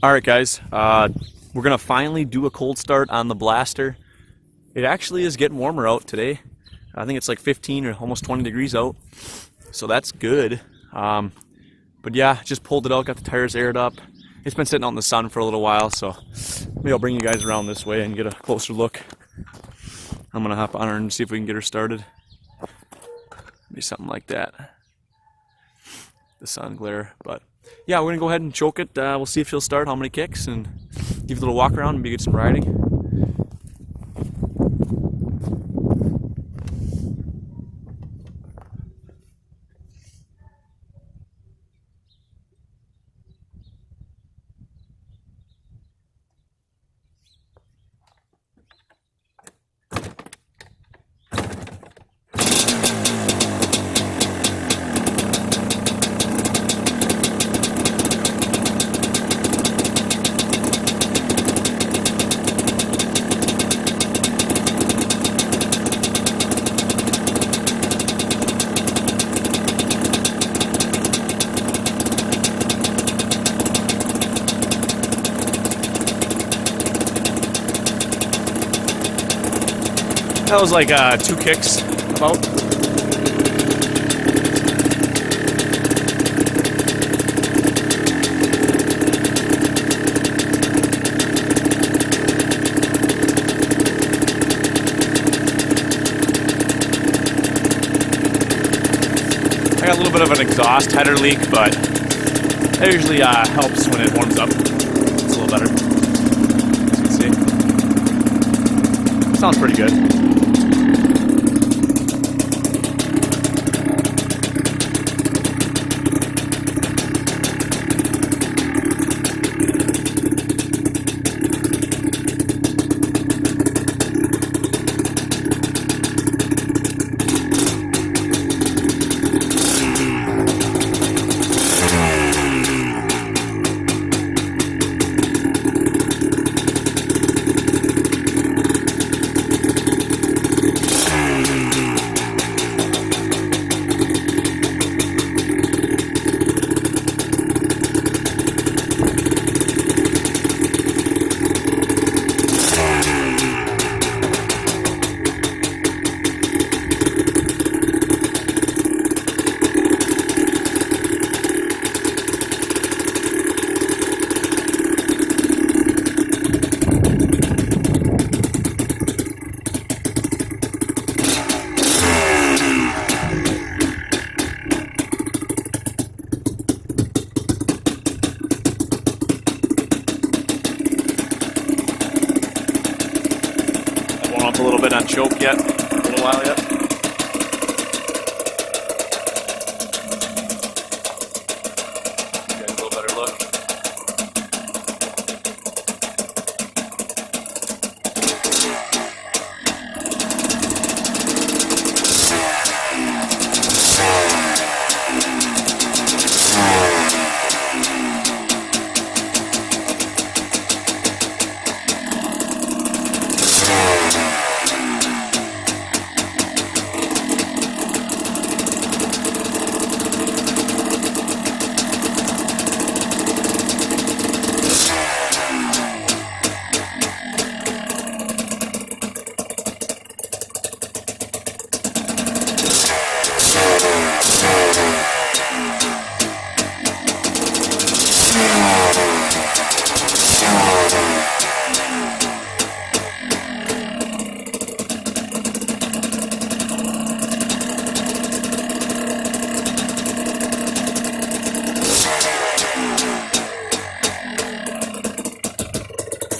Alright guys, we're going to finally do a cold start on the Blaster. It actually is getting warmer out today. I think it's like 15 or almost 20 degrees out, so that's good. But yeah, just pulled it out, got the tires aired up. It's been sitting out in the sun for a little while, so maybe I'll bring you guys around this way and get a closer look. I'm going to hop on her and see if we can get her started. Maybe something like that. The sun glare, but yeah, we're gonna go ahead and choke it. We'll see if she'll start, how many kicks, and give it a little walk around and maybe get some riding. That was like 2 kicks, about. I got a little bit of an exhaust header leak, but that usually helps when it warms up. It's a little better. As you can see. Sounds pretty good. A little bit on choke yet, a little while yet. Get a little better look.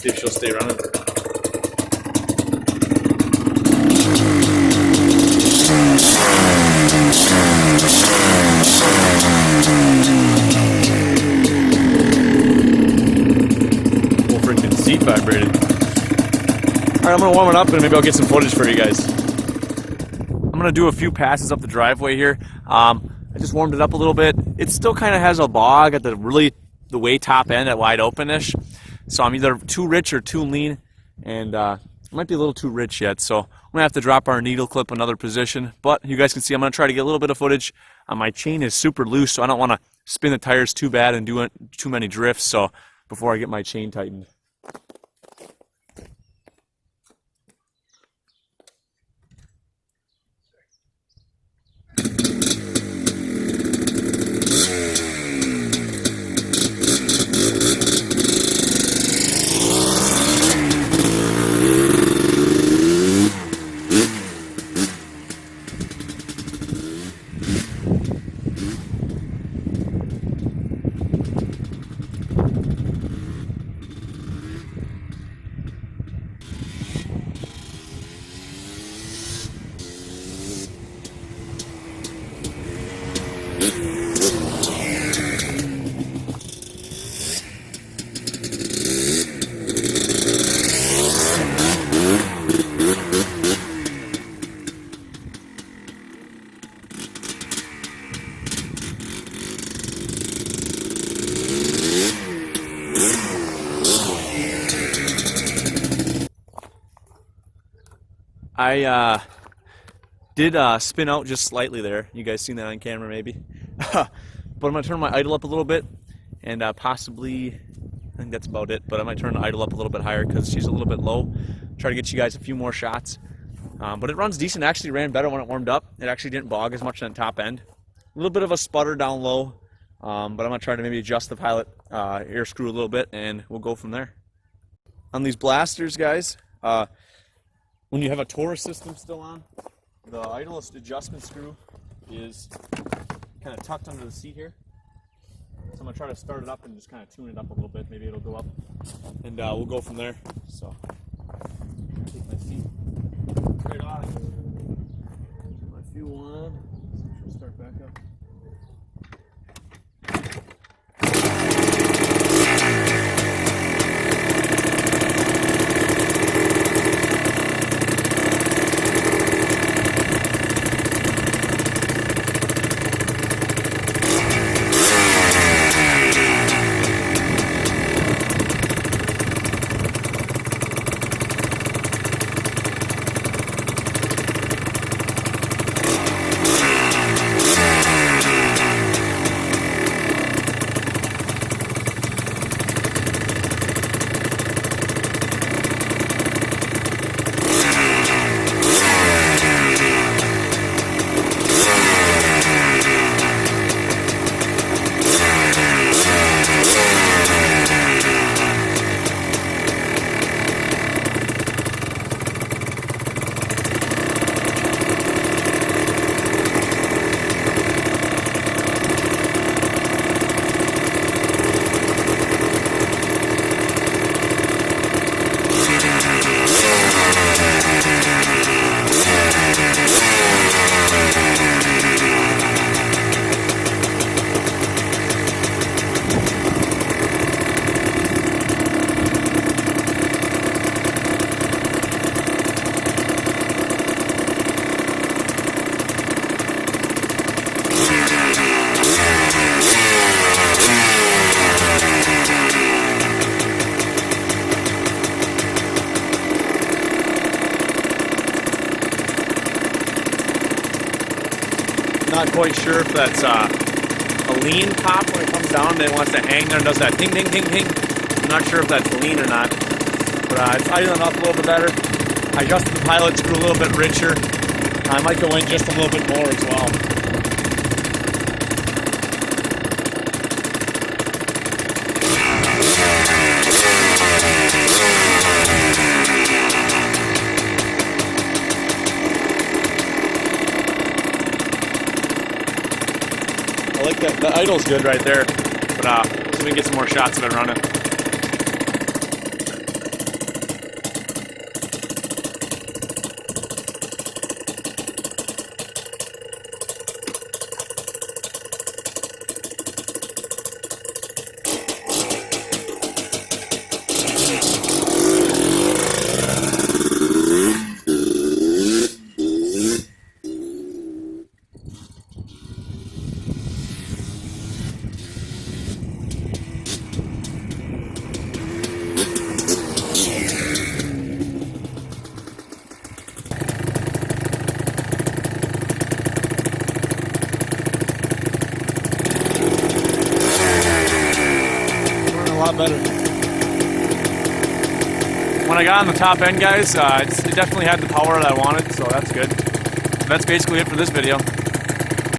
See if she'll stay running. Whole freaking seat vibrated. Alright, I'm gonna warm it up and maybe I'll get some footage for you guys. I'm gonna do a few passes up the driveway here. I just warmed it up a little bit. It still kind of has a bog at the way top end at wide open-ish. So I'm either too rich or too lean, and it might be a little too rich yet. So I'm gonna have to drop our needle clip another position. But you guys can see I'm gonna try to get a little bit of footage. My chain is super loose, so I don't want to spin the tires too bad and do too many drifts. So before I get my chain tightened. I did spin out just slightly there. You guys seen that on camera maybe? But I'm going to turn my idle up a little bit and possibly, I think that's about it, but I might turn the idle up a little bit higher because she's a little bit low. Try to get you guys a few more shots. But it runs decent. Actually ran better when it warmed up. It actually didn't bog as much on the top end. A little bit of a sputter down low, but I'm going to try to maybe adjust the pilot air screw a little bit and we'll go from there. On these blasters, guys, when you have a Taurus system still on, the idlest adjustment screw is kind of tucked under the seat here. So I'm going to try to start it up and just kind of tune it up a little bit. Maybe it'll go up, and we'll go from there. So, take my seat straight off. Get my fuel on. So start back up. Not quite sure if that's a lean pop when it comes down and it wants to hang there and does that ding ding ding ding. I'm not sure if that's lean or not, but it's idling up a little bit better. I adjusted the pilot screw a little bit richer. I might go in just a little bit more as well. I like that. The idle's good right there, but so we can get some more shots of it running. lot better. When I got on the top end, guys, it definitely had the power that I wanted, so that's good. That's basically it for this video.